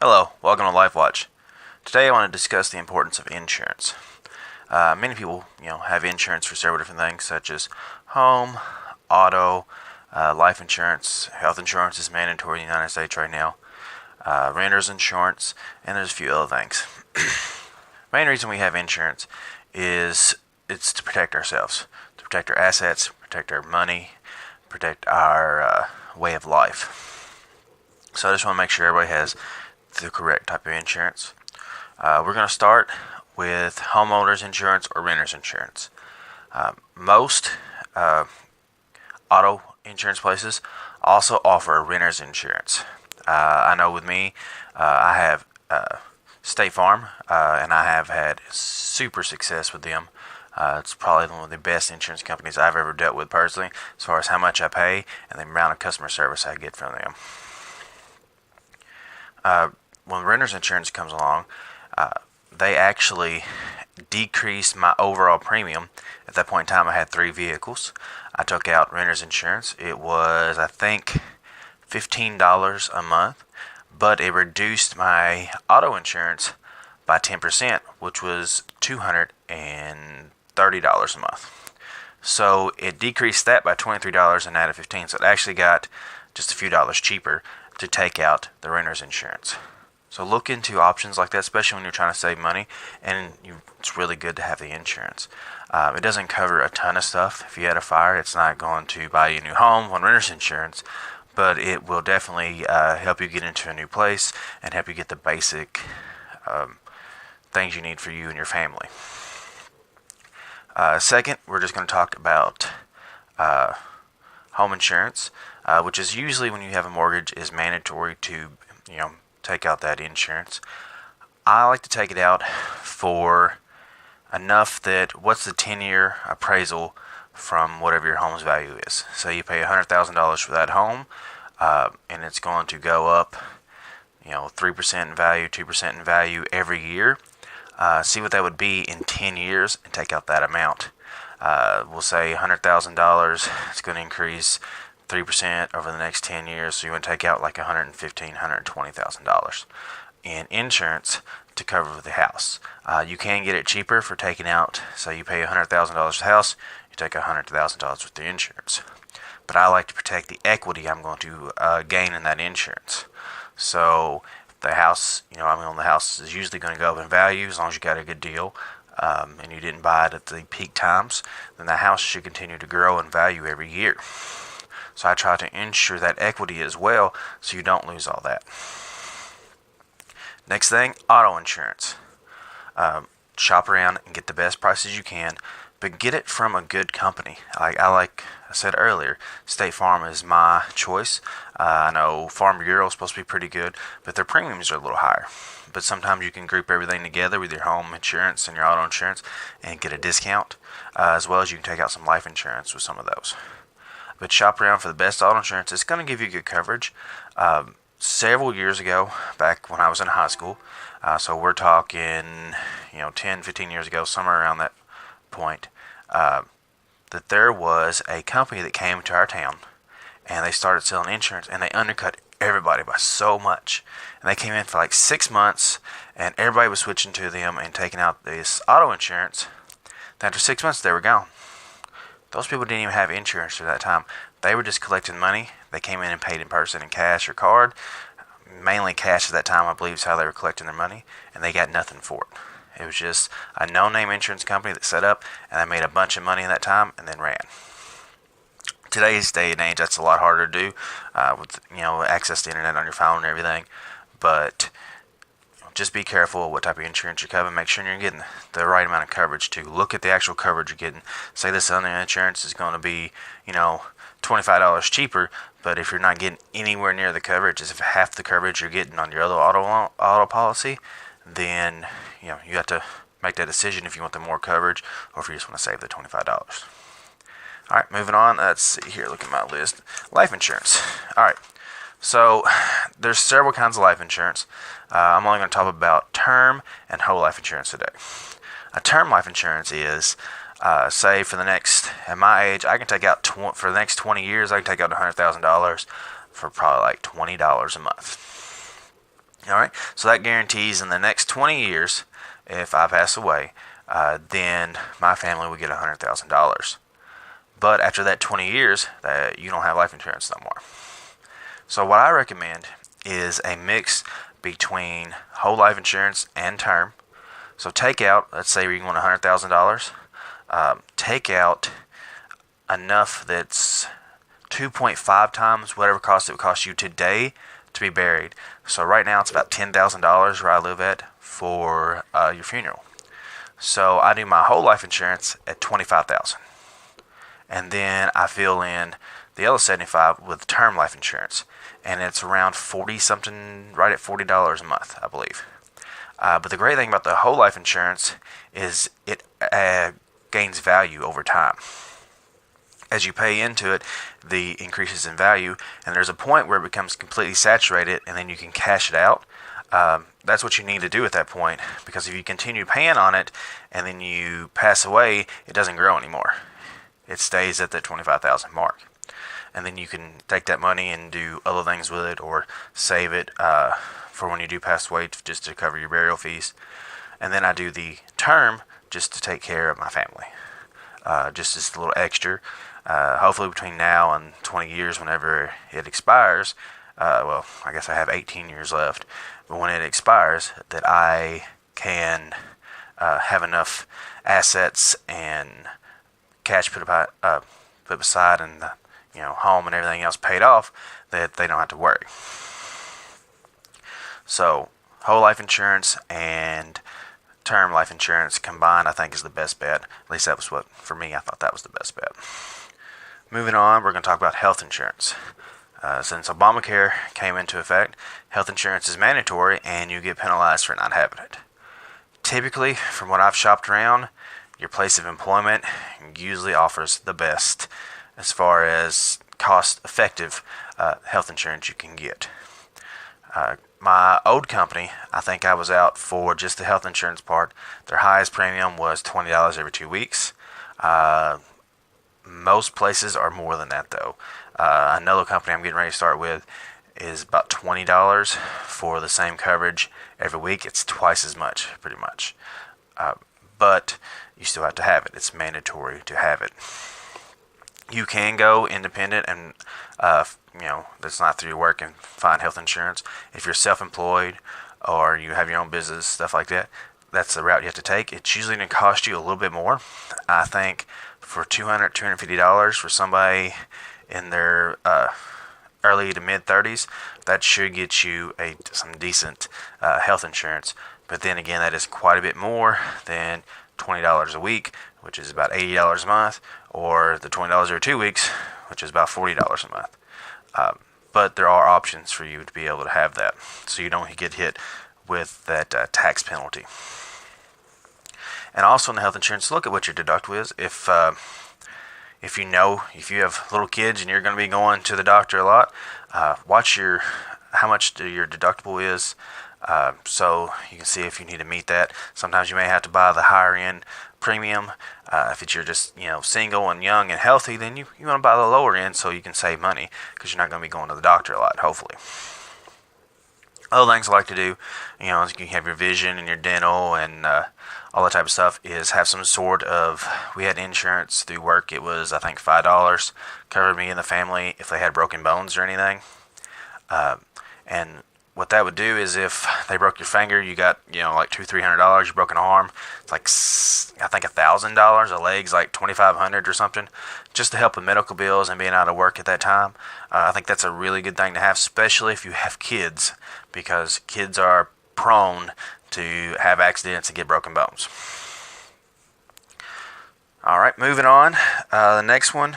Hello, welcome to Life Watch. Today I want to discuss the importance of insurance. Many people, have insurance for several different things, such as home, auto, life insurance. Health insurance is mandatory in the United States right now. Renter's insurance, and there's a few other things. Main reason we have insurance is it's to protect ourselves, to protect our assets, protect our money, protect our way of life. So I just want to make sure everybody has the correct type of insurance. We're going to start with homeowners insurance or renter's insurance. Most auto insurance places also offer renter's insurance. I know with me, I have State Farm, and I have had super success with them. It's probably one of the best insurance companies I've ever dealt with personally, as far as how much I pay and the amount of customer service I get from them. When renter's insurance comes along, they actually decreased my overall premium. At that point in time, I had 3 vehicles. I took out renter's insurance. It was, I think, $15 a month, but it reduced my auto insurance by 10%, which was $230 a month. So it decreased that by $23 and added $15. So it actually got just a few dollars cheaper to take out the renter's insurance. So look into options like that, especially when you're trying to save money, and it's really good to have the insurance. It doesn't cover a ton of stuff. If you had a fire, it's not going to buy you a new home on renter's insurance, but it will definitely help you get into a new place and help you get the basic things you need for you and your family. Second, we're just going to talk about home insurance, which is usually when you have a mortgage is mandatory to, take out that insurance. I like to take it out for enough that what's the 10-year appraisal from whatever your home's value is. So you pay $100,000 for that home, and it's going to go up, 3% in value, 2% in value every year. See what that would be in 10 years and take out that amount. We'll say $100,000. It's going to increase 3% over the next 10 years, so you want to take out like $115,000, $120,000 in insurance to cover the house. You can get it cheaper for taking out, say you pay $100,000 for the house, you take $100,000 with the insurance. But I like to protect the equity I'm going to gain in that insurance. So the house, the house is usually going to go up in value as long as you got a good deal, and you didn't buy it at the peak times, then the house should continue to grow in value every year. So I try to insure that equity as well so you don't lose all that. Next thing, auto insurance. Shop around and get the best prices you can, but get it from a good company. Like I said earlier, State Farm is my choice. I know Farm Bureau is supposed to be pretty good, but their premiums are a little higher. But sometimes you can group everything together with your home insurance and your auto insurance and get a discount, as well as you can take out some life insurance with some of those. But shop around for the best auto insurance. It's going to give you good coverage. Several years ago, back when I was in high school, so we're talking, 10, 15 years ago, somewhere around that point, that there was a company that came to our town, and they started selling insurance, and they undercut everybody by so much. And they came in for like 6 months, and everybody was switching to them and taking out this auto insurance. Then after 6 months, they were gone. Those people didn't even have insurance at that time. They were just collecting money. They came in and paid in person in cash or card. Mainly cash at that time, I believe, is how they were collecting their money, and they got nothing for it. It was just a no-name insurance company that set up, and they made a bunch of money in that time and then ran. Today's day and age, that's a lot harder to do with access to internet on your phone and everything. But just be careful what type of insurance you're covering. Make sure you're getting the right amount of coverage too. Look at the actual coverage you're getting. Say this other insurance is going to be, $25 cheaper, but if you're not getting anywhere near the coverage, as if half the coverage you're getting on your other auto policy, then you have to make that decision if you want the more coverage or if you just want to save the $25. All right, moving on. Let's see here. Look at my list. Life insurance. All right. So there's several kinds of life insurance. I'm only going to talk about term and whole life insurance today. A term life insurance is, say for the next, at my age, I can take out, for the next 20 years, I can take out $100,000 for probably like $20 a month. All right, so that guarantees in the next 20 years, if I pass away, then my family will get $100,000. But after that 20 years, you don't have life insurance no more. So what I recommend is a mix between whole life insurance and term. So take out, let's say you want $100,000, take out enough that's 2.5 times whatever cost it would cost you today to be buried. So right now it's about $10,000 where I live at for your funeral. So I do my whole life insurance at $25,000, and then I fill in the other 75 with term life insurance, and it's around 40 something, right at $40 a month, I believe. But the great thing about the whole life insurance is it gains value over time. As you pay into it, the increases in value, and there's a point where it becomes completely saturated, and then you can cash it out. That's what you need to do at that point, because if you continue paying on it and then you pass away, it doesn't grow anymore. It stays at the 25,000 mark, and then you can take that money and do other things with it, or save it for when you do pass away, just to cover your burial fees. And then I do the term just to take care of my family, just as a little extra. Hopefully between now and 20 years, whenever it expires, well, I guess I have 18 years left, but when it expires, that I can have enough assets and cash put aside, and home and everything else paid off, that they don't have to worry. So whole life insurance and term life insurance combined, I think, is the best bet. At least that was what, for me, I thought that was the best bet. Moving on, we're going to talk about health insurance. Since Obamacare came into effect, health insurance is mandatory, and you get penalized for not having it. Typically, from what I've shopped around, your place of employment usually offers the best as far as cost-effective health insurance you can get. My old company, I think I was out for just the health insurance part. Their highest premium was $20 every 2 weeks. Most places are more than that, though. Another company I'm getting ready to start with is about $20 for the same coverage every week. It's twice as much, pretty much. But you still have to have it. It's mandatory to have it. You can go independent and, that's not through your work, and find health insurance. If you're self-employed or you have your own business, stuff like that, that's the route you have to take. It's usually going to cost you a little bit more. I think for $200, $250 for somebody in their early to mid-30s, that should get you some decent health insurance. But then again, that is quite a bit more than $20 a week, which is about $80 a month, or the $20 every 2 weeks, which is about $40 a month. But there are options for you to be able to have that, so you don't get hit with that tax penalty. And also in the health insurance, look at what your deductible is. If you have little kids and you're going to be going to the doctor a lot, watch how much your deductible is, so you can see if you need to meet that. Sometimes you may have to buy the higher end premium. If you're just single and young and healthy, then you want to buy the lower end so you can save money, because you're not going to be going to the doctor a lot, hopefully. Other things I like to do, you can have your vision and your dental and all that type of stuff, is have some sort of, we had insurance through work. It was, I think, $5, covered me and the family if they had broken bones or anything. And what that would do is, if they broke your finger, you got, like $200-$300. You broke an arm, it's like, I think $1,000. A leg's like $2,500 or something, just to help with medical bills and being out of work at that time. I think that's a really good thing to have, especially if you have kids, because kids are prone to have accidents and get broken bones. All right, moving on. The next one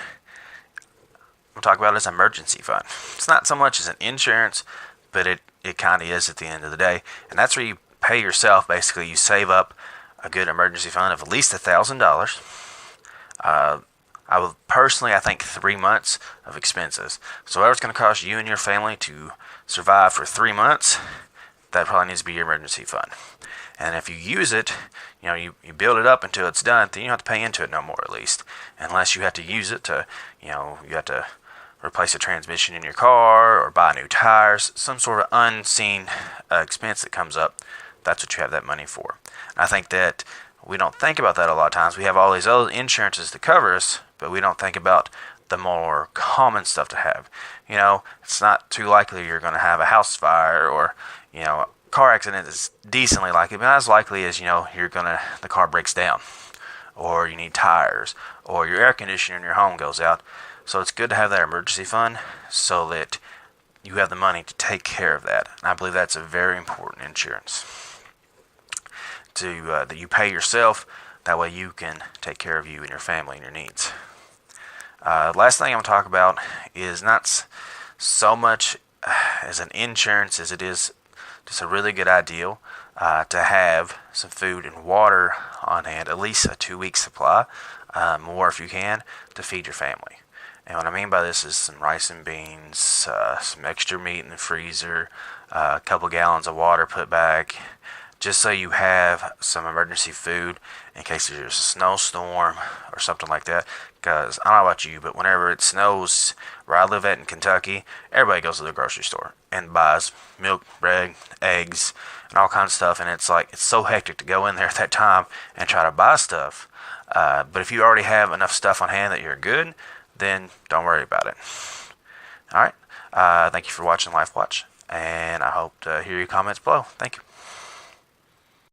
we'll talk about is emergency fund. It's not so much as an insurance, but it kind of is at the end of the day. And that's where you pay yourself. Basically, you save up a good emergency fund of at least $1,000. I would personally, I think 3 months of expenses. So whatever it's going to cost you and your family to survive for 3 months, that probably needs to be your emergency fund. And if you use it, you build it up until it's done, then you don't have to pay into it no more, at least. Unless you have to use it to, you have to replace a transmission in your car or buy new tires, some sort of unseen expense that comes up. That's what you have that money for. And I think that we don't think about that a lot of times. We have all these other insurances to cover us, but we don't think about the more common stuff to have. It's not too likely you're going to have a house fire, or a car accident is decently likely, but not as likely as the car breaks down, or you need tires, or your air conditioner in your home goes out. So it's good to have that emergency fund so that you have the money to take care of that. And I believe that's a very important insurance that you pay yourself. That way you can take care of you and your family and your needs. Last thing I'm going to talk about is not so much as an insurance as it is just a really good idea to have some food and water on hand, at least a 2-week supply, more if you can, to feed your family. And what I mean by this is some rice and beans, some extra meat in the freezer, a couple gallons of water put back, just so you have some emergency food in case there's a snowstorm or something like that. Because I don't know about you, but whenever it snows where I live at in Kentucky, everybody goes to the grocery store and buys milk, bread, eggs, and all kinds of stuff. And it's so hectic to go in there at that time and try to buy stuff. But if you already have enough stuff on hand that you're good, then don't worry about it. All right. Thank you for watching Life Watch, and I hope to hear your comments below. Thank you.